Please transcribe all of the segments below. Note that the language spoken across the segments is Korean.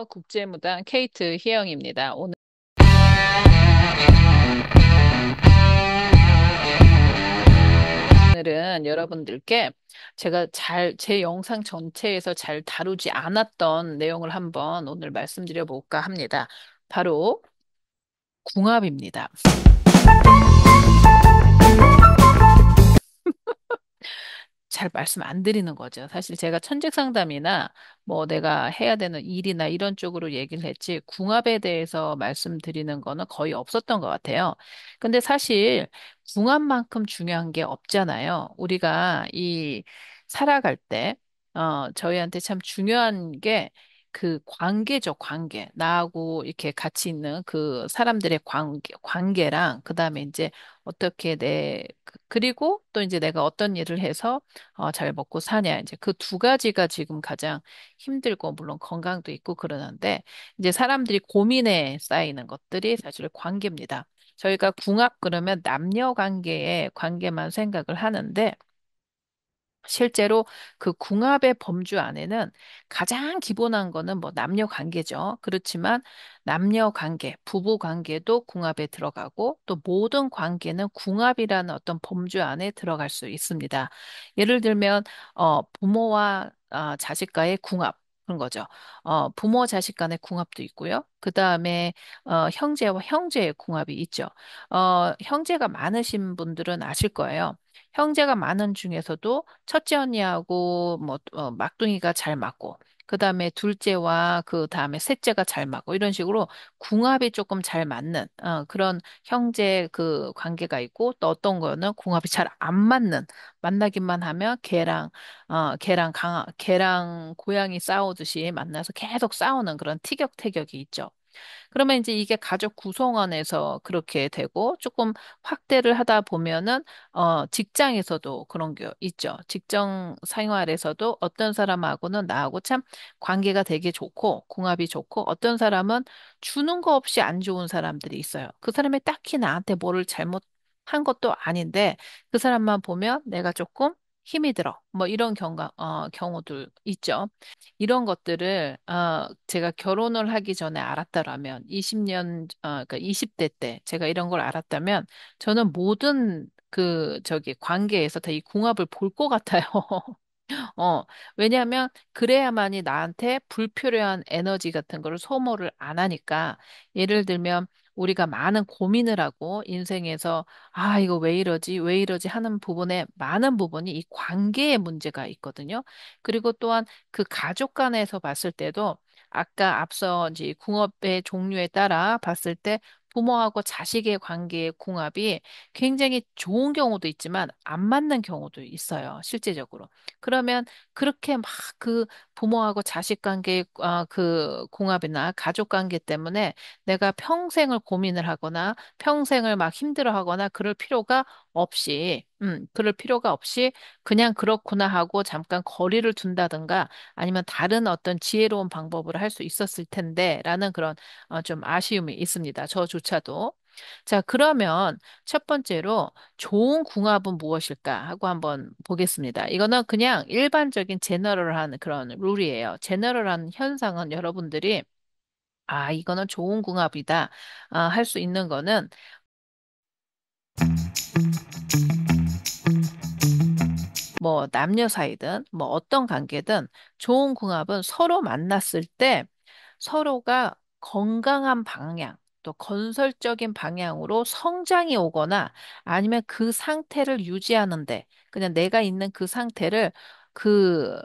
국제무당 케이트 희영입니다. 오늘은 여러분들께 제가 제 영상 전체에서 잘 다루지 않았던 내용을 한번 오늘 말씀드려 볼까 합니다. 바로 궁합입니다. 잘 말씀 안 드리는 거죠. 사실 제가 천직 상담이나 뭐 내가 해야 되는 일이나 이런 쪽으로 얘기를 했지 궁합에 대해서 말씀드리는 거는 거의 없었던 것 같아요. 근데 사실 궁합만큼 중요한 게 없잖아요. 우리가 이 살아갈 때 저희한테 참 중요한 게 그 관계죠, 관계. 나하고 이렇게 같이 있는 그 사람들의 관계랑, 그 다음에 이제 어떻게 그리고 또 이제 내가 어떤 일을 해서 잘 먹고 사냐. 이제 그 두 가지가 지금 가장 힘들고, 물론 건강도 있고 그러는데, 이제 사람들이 고민에 쌓이는 것들이 사실 관계입니다. 저희가 궁합 그러면 남녀 관계의 관계만 생각을 하는데, 실제로 그 궁합의 범주 안에는 가장 기본한 거는 뭐 남녀 관계죠. 그렇지만 남녀 관계, 부부 관계도 궁합에 들어가고 또 모든 관계는 궁합이라는 어떤 범주 안에 들어갈 수 있습니다. 예를 들면 부모와 자식과의 궁합. 그런 거죠. 부모 자식 간의 궁합도 있고요. 그 다음에 형제와 형제의 궁합이 있죠. 형제가 많으신 분들은 아실 거예요. 형제가 많은 중에서도 첫째 언니하고 뭐 막둥이가 잘 맞고 그다음에 둘째와 그다음에 셋째가 잘 맞고 이런 식으로 궁합이 조금 잘 맞는 그런 형제 그 관계가 있고 또 어떤 거는 궁합이 잘 안 맞는 만나기만 하면 개랑 고양이 싸우듯이 만나서 계속 싸우는 그런 티격태격이 있죠. 그러면 이제 이게 가족 구성원에서 그렇게 되고 조금 확대를 하다 보면은 직장에서도 그런 게 있죠. 직장 생활에서도 어떤 사람하고는 나하고 참 관계가 되게 좋고 궁합이 좋고 어떤 사람은 주는 거 없이 안 좋은 사람들이 있어요. 그 사람이 딱히 나한테 뭐를 잘못한 것도 아닌데 그 사람만 보면 내가 조금 힘이 들어. 뭐 이런 경우들 있죠. 이런 것들을 제가 결혼을 하기 전에 알았다라면 20년 그러니까 20대 때 제가 이런 걸 알았다면 저는 모든 그 저기 관계에서 다 이 궁합을 볼 것 같아요. 어, 왜냐하면 그래야만이 나한테 불필요한 에너지 같은 거를 소모를 안 하니까 예를 들면 우리가 많은 고민을 하고 인생에서 이거 왜 이러지? 왜 이러지? 하는 부분에 많은 부분이 이 관계의 문제가 있거든요. 그리고 또한 그 가족 간에서 봤을 때도 아까 앞서 이제 궁합의 종류에 따라 봤을 때 부모하고 자식의 관계의 궁합이 굉장히 좋은 경우도 있지만 안 맞는 경우도 있어요. 실제적으로. 그러면 그렇게 막 그 부모하고 자식 관계 그 공합이나 가족 관계 때문에 내가 평생을 고민을 하거나 평생을 막 힘들어하거나 그럴 필요가 없이 그냥 그렇구나 하고 잠깐 거리를 둔다든가 아니면 다른 어떤 지혜로운 방법을 할 수 있었을 텐데라는 그런 좀 아쉬움이 있습니다. 저조차도. 자, 그러면 첫 번째로 좋은 궁합은 무엇일까 하고 한번 보겠습니다. 이거는 그냥 일반적인 제너럴한 그런 룰이에요. 제너럴한 현상은 여러분들이 이거는 좋은 궁합이다. 할 수 있는 거는 뭐 남녀 사이든 뭐 어떤 관계든 좋은 궁합은 서로 만났을 때 서로가 건강한 방향, 또 건설적인 방향으로 성장이 오거나 아니면 그 상태를 유지하는데 그냥 내가 있는 그 상태를 그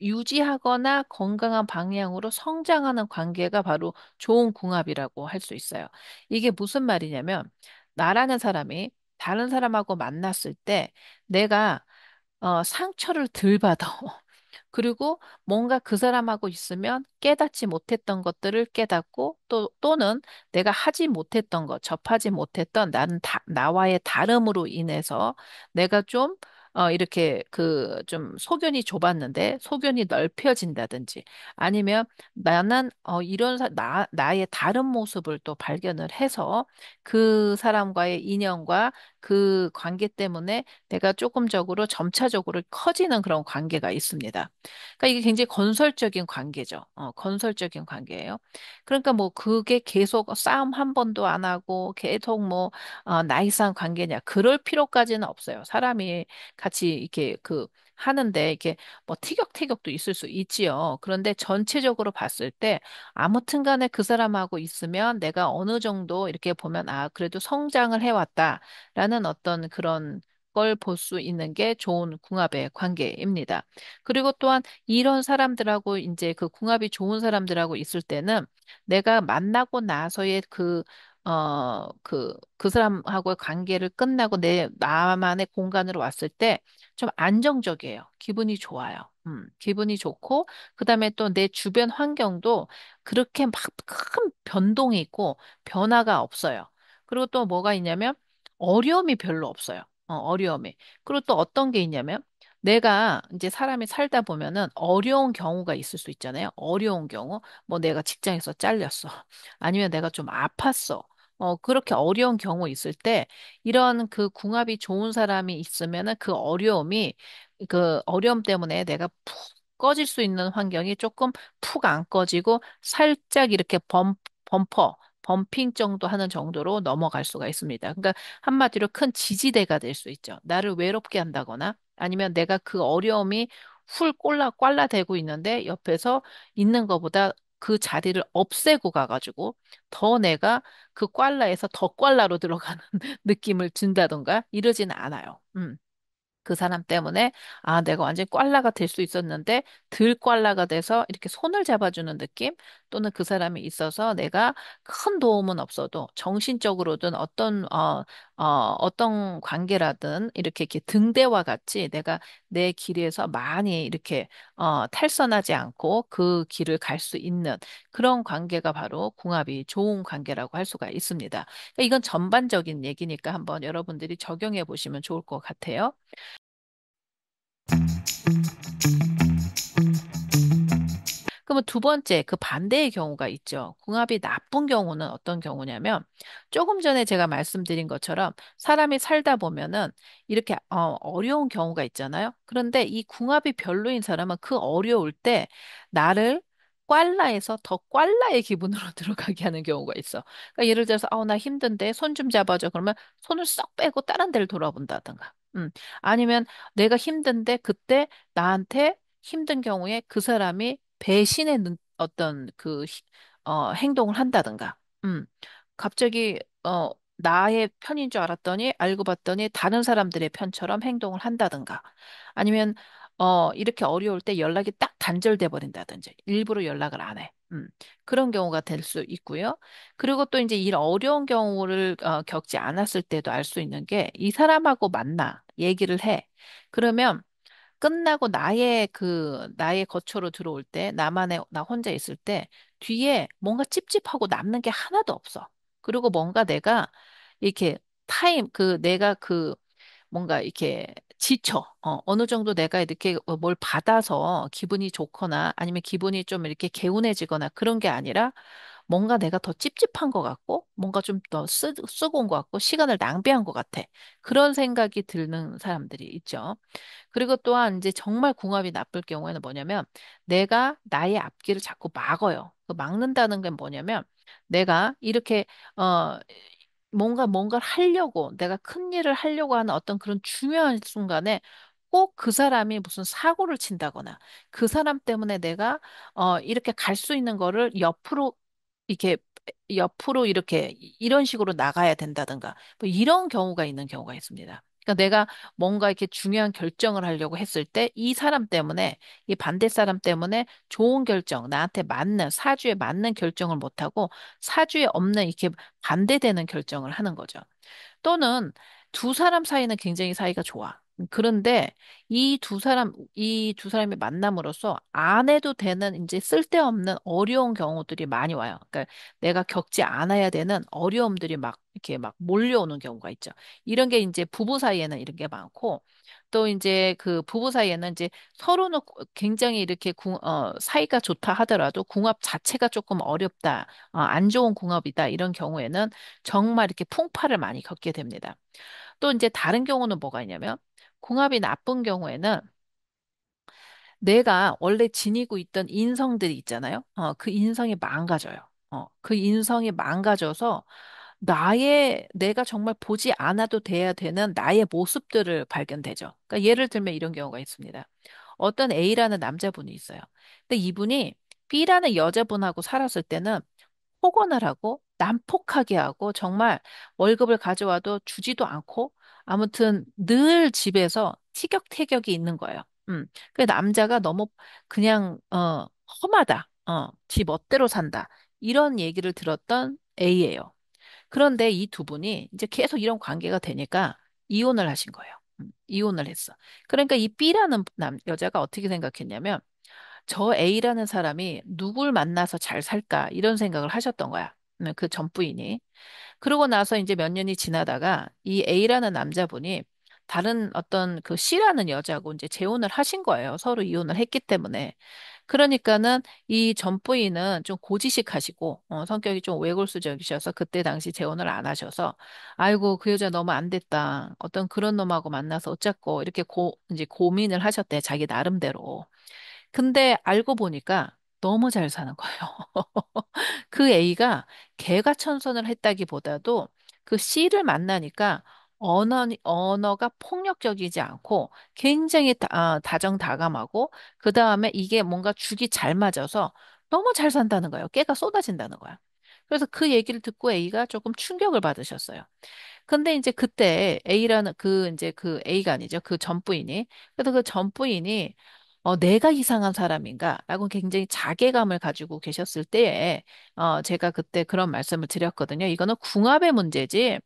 유지하거나 건강한 방향으로 성장하는 관계가 바로 좋은 궁합이라고 할 수 있어요. 이게 무슨 말이냐면 나라는 사람이 다른 사람하고 만났을 때 내가 상처를 덜 받아. 그리고 뭔가 그 사람하고 있으면 깨닫지 못했던 것들을 깨닫고 또는 내가 하지 못했던 것, 접하지 못했던 나와의 다름으로 인해서 내가 좀 이렇게 그 좀 소견이 좁았는데 소견이 넓혀진다든지 아니면 나는 나의 다른 모습을 또 발견을 해서 그 사람과의 인연과 그 관계 때문에 내가 조금적으로 점차적으로 커지는 그런 관계가 있습니다. 그러니까 이게 굉장히 건설적인 관계죠. 건설적인 관계예요. 그러니까 뭐 그게 계속 싸움 한 번도 안 하고 계속 뭐 나이스한 관계냐 그럴 필요까지는 없어요. 사람이 같이 이렇게 그 하는데 이렇게 뭐 티격태격도 있을 수 있지요. 그런데 전체적으로 봤을 때 아무튼 간에 그 사람하고 있으면 내가 어느 정도 이렇게 보면 아, 그래도 성장을 해왔다라는 어떤 그런 걸 볼 수 있는 게 좋은 궁합의 관계입니다. 그리고 또한 이런 사람들하고 이제 그 궁합이 좋은 사람들하고 있을 때는 내가 만나고 나서의 그 사람하고의 관계를 끝나고 나만의 공간으로 왔을 때 좀 안정적이에요. 기분이 좋아요. 기분이 좋고, 그 다음에 또 내 주변 환경도 그렇게 막 큰 변동이 있고 변화가 없어요. 그리고 또 뭐가 있냐면 어려움이 별로 없어요. 어려움이. 그리고 또 어떤 게 있냐면 내가 이제 사람이 살다 보면은 어려운 경우가 있을 수 있잖아요. 어려운 경우. 뭐 내가 직장에서 잘렸어. 아니면 내가 좀 아팠어. 그렇게 어려운 경우 있을 때 이런 그 궁합이 좋은 사람이 있으면은 그 어려움이 그 어려움 때문에 내가 푹 꺼질 수 있는 환경이 조금 푹 안 꺼지고 살짝 이렇게 범핑 정도 하는 정도로 넘어갈 수가 있습니다. 그러니까 한마디로 큰 지지대가 될 수 있죠. 나를 외롭게 한다거나 아니면 내가 그 어려움이 꼴라대고 있는데 옆에서 있는 것보다 그 자리를 없애고 가가지고 더 내가 그 꽐라에서 더 꽐라로 들어가는 느낌을 준다던가 이러지는 않아요. 그 사람 때문에 아 내가 완전히 꽐라가 될 수 있었는데 덜 꽐라가 돼서 이렇게 손을 잡아주는 느낌 또는 그 사람이 있어서 내가 큰 도움은 없어도 정신적으로든 어떤 관계라든 이렇게 등대와 같이 내가 내 길에서 많이 이렇게 탈선하지 않고 그 길을 갈 수 있는 그런 관계가 바로 궁합이 좋은 관계라고 할 수가 있습니다. 그러니까 이건 전반적인 얘기니까 한번 여러분들이 적용해 보시면 좋을 것 같아요. 그러면 두 번째, 그 반대의 경우가 있죠. 궁합이 나쁜 경우는 어떤 경우냐면, 조금 전에 제가 말씀드린 것처럼 사람이 살다 보면은 이렇게 어려운 경우가 있잖아요. 그런데 이 궁합이 별로인 사람은 그 어려울 때 나를 꽐라에서 더 꽐라의 기분으로 들어가게 하는 경우가 있어. 그러니까 예를 들어서, 나 힘든데 손 좀 잡아줘. 그러면 손을 쏙 빼고 다른 데를 돌아본다든가. 아니면 내가 힘든데 그때 나한테 힘든 경우에 그 사람이 배신의 어떤 행동을 한다든가, 갑자기, 나의 편인 줄 알았더니 알고 봤더니 다른 사람들의 편처럼 행동을 한다든가, 아니면, 이렇게 어려울 때 연락이 딱 단절돼 버린다든지, 일부러 연락을 안 해. 그런 경우가 될 수 있고요. 그리고 또 이제 이런 어려운 경우를 겪지 않았을 때도 알 수 있는 게 이 사람하고 만나, 얘기를 해. 그러면 끝나고 나의 거처로 들어올 때, 나 혼자 있을 때, 뒤에 뭔가 찝찝하고 남는 게 하나도 없어. 그리고 뭔가 내가, 이렇게, 내가 뭔가 이렇게 지쳐. 어느 정도 내가 이렇게 뭘 받아서 기분이 좋거나 아니면 기분이 좀 이렇게 개운해지거나 그런 게 아니라 뭔가 내가 더 찝찝한 것 같고 뭔가 좀 더 쓰고 온 것 같고 시간을 낭비한 것 같아. 그런 생각이 드는 사람들이 있죠. 그리고 또한 이제 정말 궁합이 나쁠 경우에는 뭐냐면 내가 나의 앞길을 자꾸 막어요. 그 막는다는 게 뭐냐면 내가 이렇게 어 뭔가를 하려고 내가 큰 일을 하려고 하는 어떤 그런 중요한 순간에 꼭 그 사람이 무슨 사고를 친다거나 그 사람 때문에 내가 이렇게 갈 수 있는 거를 이렇게 옆으로 이렇게 이런 식으로 나가야 된다든가 뭐 이런 경우가 있는 경우가 있습니다. 그러니까 내가 뭔가 이렇게 중요한 결정을 하려고 했을 때 이 사람 때문에 이 반대 사람 때문에 좋은 결정 나한테 맞는 사주에 맞는 결정을 못하고 사주에 없는 이렇게 반대되는 결정을 하는 거죠. 또는 두 사람 사이는 굉장히 사이가 좋아. 그런데 이 두 사람이 만남으로써 안 해도 되는 이제 쓸데없는 어려운 경우들이 많이 와요. 그러니까 내가 겪지 않아야 되는 어려움들이 막 이렇게 막 몰려오는 경우가 있죠. 이런 게 이제 부부 사이에는 이런 게 많고, 또 이제 그 부부 사이에는 이제 서로는 굉장히 이렇게 사이가 좋다 하더라도 궁합 자체가 조금 어렵다, 안 좋은 궁합이다, 이런 경우에는 정말 이렇게 풍파를 많이 겪게 됩니다. 또 이제 다른 경우는 뭐가 있냐면, 궁합이 나쁜 경우에는 내가 원래 지니고 있던 인성들이 있잖아요. 그 인성이 망가져요. 그 인성이 망가져서 내가 정말 보지 않아도 돼야 되는 나의 모습들을 발견되죠. 그러니까 예를 들면 이런 경우가 있습니다. 어떤 A라는 남자분이 있어요. 근데 이분이 B라는 여자분하고 살았을 때는 폭언을 하고 난폭하게 하고 정말 월급을 가져와도 주지도 않고 아무튼 늘 집에서 티격태격이 있는 거예요. 그 남자가 너무 그냥 험하다. 지 멋대로 산다. 이런 얘기를 들었던 A예요. 그런데 이 두 분이 이제 계속 이런 관계가 되니까 이혼을 하신 거예요. 이혼을 했어. 그러니까 이 B라는 여자가 어떻게 생각했냐면 저 A라는 사람이 누굴 만나서 잘 살까 이런 생각을 하셨던 거야. 그 전 부인이. 그러고 나서 이제 몇 년이 지나다가 이 A라는 남자분이 다른 어떤 그 C라는 여자하고 이제 재혼을 하신 거예요. 서로 이혼을 했기 때문에. 그러니까는 이 전 부인은 좀 고지식하시고 성격이 좀 외골수적이셔서 그때 당시 재혼을 안 하셔서 아이고 그 여자 너무 안 됐다. 어떤 그런 놈하고 만나서 어쩌고 이렇게 이제 고민을 하셨대. 자기 나름대로. 근데 알고 보니까 너무 잘 사는 거예요. 그 A가 개가천선을 했다기보다도 그 C를 만나니까 언어가 폭력적이지 않고 굉장히 다정다감하고 그 다음에 이게 뭔가 죽이 잘 맞아서 너무 잘 산다는 거예요. 깨가 쏟아진다는 거야. 그래서 그 얘기를 듣고 A가 조금 충격을 받으셨어요. 근데 이제 그때 A라는 그 이제 그 A가 아니죠. 그 전부인이. 그래서 그 전부인이 내가 이상한 사람인가? 라고 굉장히 자괴감을 가지고 계셨을 때에 제가 그때 그런 말씀을 드렸거든요. 이거는 궁합의 문제지.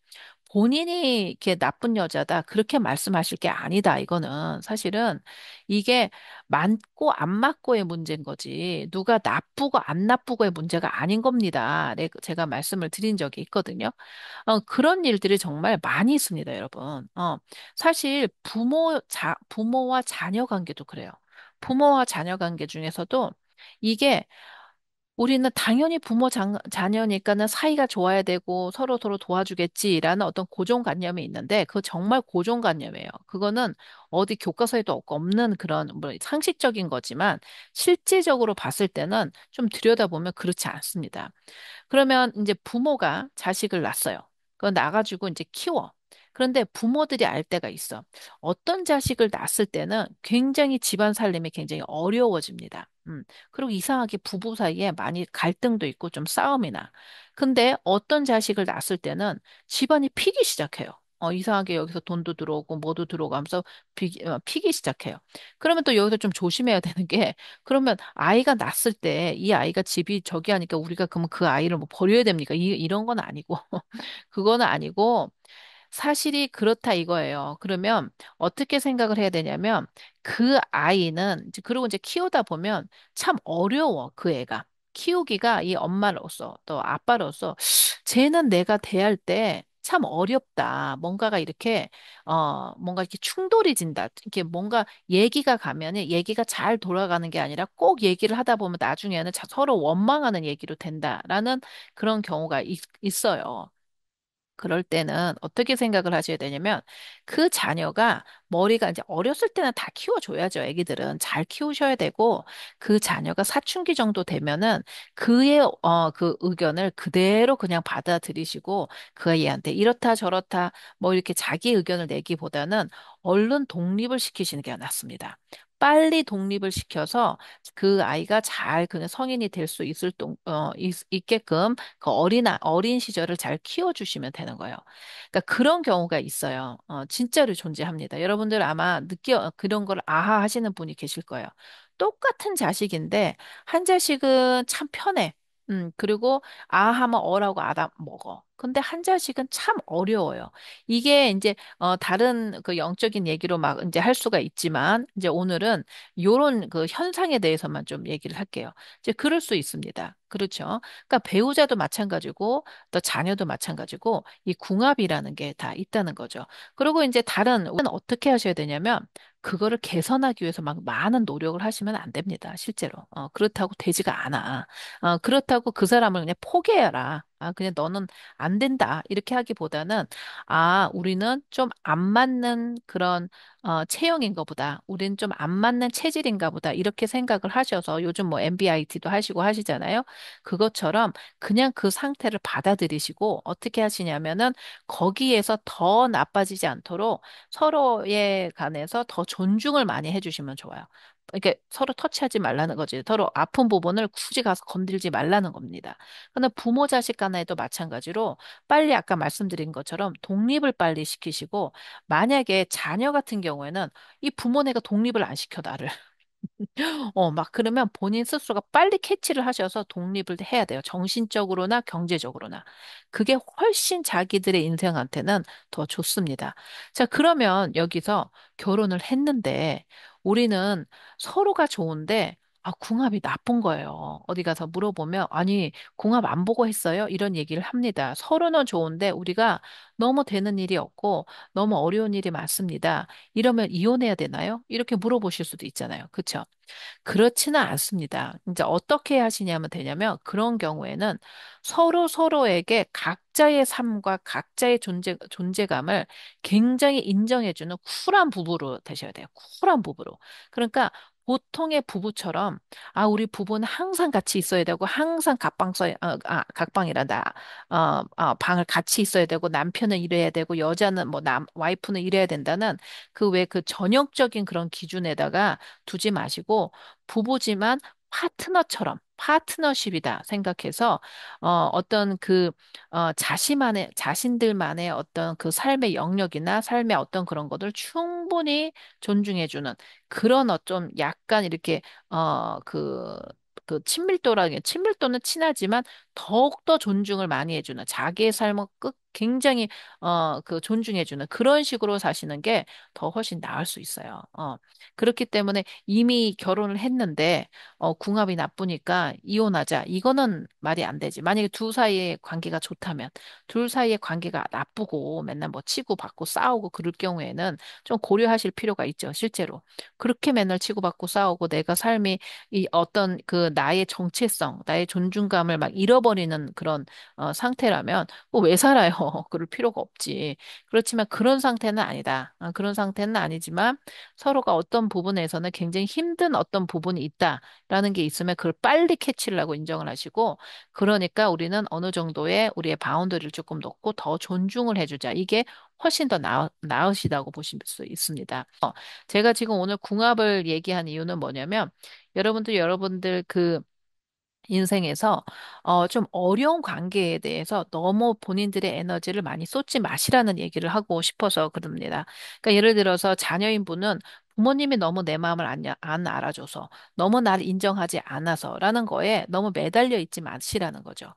본인이 이렇게 나쁜 여자다. 그렇게 말씀하실 게 아니다. 이거는 사실은 이게 맞고 안 맞고의 문제인 거지. 누가 나쁘고 안 나쁘고의 문제가 아닌 겁니다. 네, 제가 말씀을 드린 적이 있거든요. 그런 일들이 정말 많이 있습니다, 여러분. 사실 부모와 자녀 관계도 그래요. 부모와 자녀 관계 중에서도 이게 우리는 당연히 자녀니까는 사이가 좋아야 되고 서로 도와주겠지라는 어떤 고정관념이 있는데 그거 정말 고정관념이에요. 그거는 어디 교과서에도 없는 그런 뭐 상식적인 거지만 실제적으로 봤을 때는 좀 들여다보면 그렇지 않습니다. 그러면 이제 부모가 자식을 낳았어요. 그거 낳아가지고 이제 키워. 그런데 부모들이 알 때가 있어. 어떤 자식을 낳았을 때는 굉장히 집안 살림이 굉장히 어려워집니다. 그리고 이상하게 부부 사이에 많이 갈등도 있고 좀 싸움이 나. 근데 어떤 자식을 낳았을 때는 집안이 피기 시작해요. 이상하게 여기서 돈도 들어오고 뭐도 들어오고 하면서 피기 시작해요. 그러면 또 여기서 좀 조심해야 되는 게 그러면 아이가 낳았을 때 이 아이가 집이 저기 하니까 우리가 그러면 그 아이를 뭐 버려야 됩니까? 이런 건 아니고 그거는 아니고 사실이 그렇다 이거예요. 그러면 어떻게 생각을 해야 되냐면 그 아이는 그리고 이제 키우다 보면 참 어려워 그 애가. 키우기가 이 엄마로서 또 아빠로서 쟤는 내가 대할 때 참 어렵다. 뭔가 이렇게 충돌이 진다. 이렇게 뭔가 얘기가 가면은 얘기가 잘 돌아가는 게 아니라 꼭 얘기를 하다 보면 나중에는 서로 원망하는 얘기로 된다라는 그런 경우가 있어요. 그럴 때는 어떻게 생각을 하셔야 되냐면 그 자녀가 머리가 이제 어렸을 때는 다 키워줘야죠. 애기들은 잘 키우셔야 되고 그 자녀가 사춘기 정도 되면은 그의 그 의견을 그대로 그냥 받아들이시고 그 애한테 이렇다 저렇다 뭐 이렇게 자기 의견을 내기보다는 얼른 독립을 시키시는 게 낫습니다. 빨리 독립을 시켜서 그 아이가 잘 그냥 성인이 될 수 있게끔 그 어린 시절을 잘 키워주시면 되는 거예요. 그러니까 그런 경우가 있어요. 진짜로 존재합니다. 여러분들 아마 그런 걸 아하 하시는 분이 계실 거예요. 똑같은 자식인데, 한 자식은 참 편해. 그리고 아 하면 어라고 알아 먹어. 근데 한 자식은 참 어려워요. 이게 이제 다른 그 영적인 얘기로 막 이제 할 수가 있지만 이제 오늘은 요런 그 현상에 대해서만 좀 얘기를 할게요. 이제 그럴 수 있습니다. 그렇죠. 그러니까 배우자도 마찬가지고 또 자녀도 마찬가지고 이 궁합이라는 게 다 있다는 거죠. 그리고 이제 다른 우리는 어떻게 하셔야 되냐면 그거를 개선하기 위해서 막 많은 노력을 하시면 안 됩니다. 실제로. 그렇다고 되지가 않아. 그렇다고 그 사람을 그냥 포기해라. 그냥 너는 안 된다. 이렇게 하기보다는, 우리는 좀 안 맞는 그런, 체형인가 보다. 우리는 좀 안 맞는 체질인가 보다. 이렇게 생각을 하셔서 요즘 뭐 MBIT도 하시고 하시잖아요. 그것처럼 그냥 그 상태를 받아들이시고 어떻게 하시냐면은 거기에서 더 나빠지지 않도록 서로에 관해서 더 존중을 많이 해주시면 좋아요. 이렇게 서로 터치하지 말라는 거지. 서로 아픈 부분을 굳이 가서 건들지 말라는 겁니다. 근데 부모 자식 간에도 마찬가지로 빨리 아까 말씀드린 것처럼 독립을 빨리 시키시고 만약에 자녀 같은 경우에는 이 부모네가 독립을 안 시켜 나를. 막 그러면 본인 스스로가 빨리 캐치를 하셔서 독립을 해야 돼요. 정신적으로나 경제적으로나. 그게 훨씬 자기들의 인생한테는 더 좋습니다. 자, 그러면 여기서 결혼을 했는데 우리는 서로가 좋은데 궁합이 나쁜 거예요. 어디 가서 물어보면, 아니, 궁합 안 보고 했어요? 이런 얘기를 합니다. 서로는 좋은데 우리가 너무 되는 일이 없고 너무 어려운 일이 많습니다. 이러면 이혼해야 되나요? 이렇게 물어보실 수도 있잖아요. 그쵸? 그렇지는 않습니다. 이제 어떻게 하시냐면 되냐면 그런 경우에는 서로 서로에게 각자의 삶과 각자의 존재감을 굉장히 인정해주는 쿨한 부부로 되셔야 돼요. 쿨한 부부로. 그러니까 보통의 부부처럼 우리 부부는 항상 같이 있어야 되고 항상 각방이란다. 방을 같이 있어야 되고 남편은 이래야 되고 여자는 뭐 와이프는 이래야 된다는 그 왜 그 전형적인 그런 기준에다가 두지 마시고 부부지만 파트너십이다 생각해서 어떤 자신들만의 어떤 그 삶의 영역이나 삶의 어떤 그런 것들 충분히 존중해주는 그런 좀 약간 이렇게 그 친밀도는 친하지만 더욱더 존중을 많이 해주는 자기의 삶을 굉장히 그 존중해주는 그런 식으로 사시는 게 더 훨씬 나을 수 있어요. 그렇기 때문에 이미 결혼을 했는데 궁합이 나쁘니까 이혼하자. 이거는 말이 안 되지. 만약에 둘 사이의 관계가 좋다면 둘 사이의 관계가 나쁘고 맨날 뭐 치고받고 싸우고 그럴 경우에는 좀 고려하실 필요가 있죠. 실제로. 그렇게 맨날 치고받고 싸우고 내가 삶이 이 어떤 그 나의 정체성, 나의 존중감을 막 잃어버리는 그런 상태라면 왜 살아요? 그럴 필요가 없지. 그렇지만 그런 상태는 아니다. 그런 상태는 아니지만 서로가 어떤 부분에서는 굉장히 힘든 어떤 부분이 있다라는 게 있으면 그걸 빨리 캐치를 하고 인정을 하시고 그러니까 우리는 어느 정도의 우리의 바운더리를 조금 놓고 더 존중을 해주자. 이게 훨씬 더 나으시다고 보실 수 있습니다. 제가 지금 오늘 궁합을 얘기한 이유는 뭐냐면 여러분들 그 인생에서 좀 어려운 관계에 대해서 너무 본인들의 에너지를 많이 쏟지 마시라는 얘기를 하고 싶어서 그럽니다. 그러니까 예를 들어서 자녀인 분은 부모님이 너무 내 마음을 안 알아줘서 너무 나를 인정하지 않아서라는 거에 너무 매달려 있지 마시라는 거죠.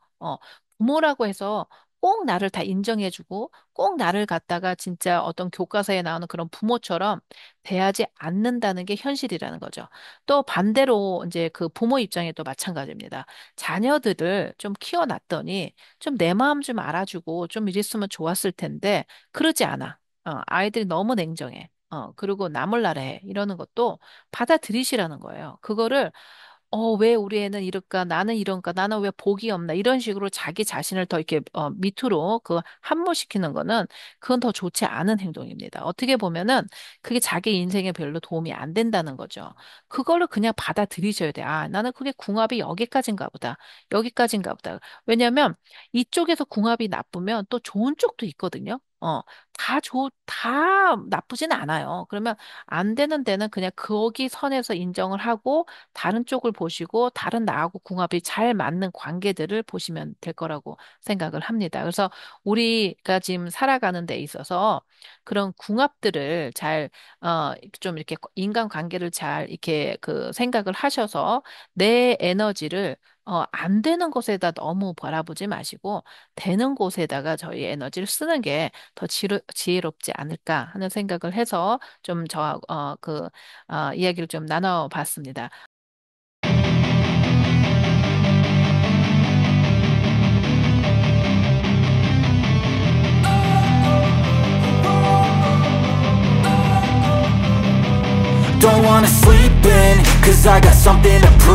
부모라고 해서 꼭 나를 다 인정해주고 꼭 나를 갖다가 진짜 어떤 교과서에 나오는 그런 부모처럼 대하지 않는다는 게 현실이라는 거죠. 또 반대로 이제 그 부모 입장에도 마찬가지입니다. 자녀들을 좀 키워놨더니 좀 내 마음 좀 알아주고 좀 이랬으면 좋았을 텐데 그러지 않아. 아이들이 너무 냉정해. 그리고 나 몰라라 해. 이러는 것도 받아들이시라는 거예요. 그거를 왜 우리 애는 이럴까? 나는 이런가? 나는 왜 복이 없나? 이런 식으로 자기 자신을 더 이렇게 밑으로 함몰시키는 거는 그건 더 좋지 않은 행동입니다. 어떻게 보면은 그게 자기 인생에 별로 도움이 안 된다는 거죠. 그걸로 그냥 받아들이셔야 돼. 나는 그게 궁합이 여기까지인가 보다. 여기까지인가 보다. 왜냐면 이쪽에서 궁합이 나쁘면 또 좋은 쪽도 있거든요. 다 나쁘진 않아요. 그러면 안 되는 데는 그냥 거기 선에서 인정을 하고 다른 쪽을 보시고 다른 나하고 궁합이 잘 맞는 관계들을 보시면 될 거라고 생각을 합니다. 그래서 우리가 지금 살아가는 데 있어서 그런 궁합들을 좀 이렇게 인간 관계를 잘 이렇게 그 생각을 하셔서 내 에너지를 안 되는 곳에다 너무 바라보지 마시고, 되는 곳에다가 저희 에너지를 쓰는 게 더 지혜롭지 않을까 하는 생각을 해서 좀 이야기를 좀 나눠봤습니다. Don't wanna sleep in, cause I got something to prove.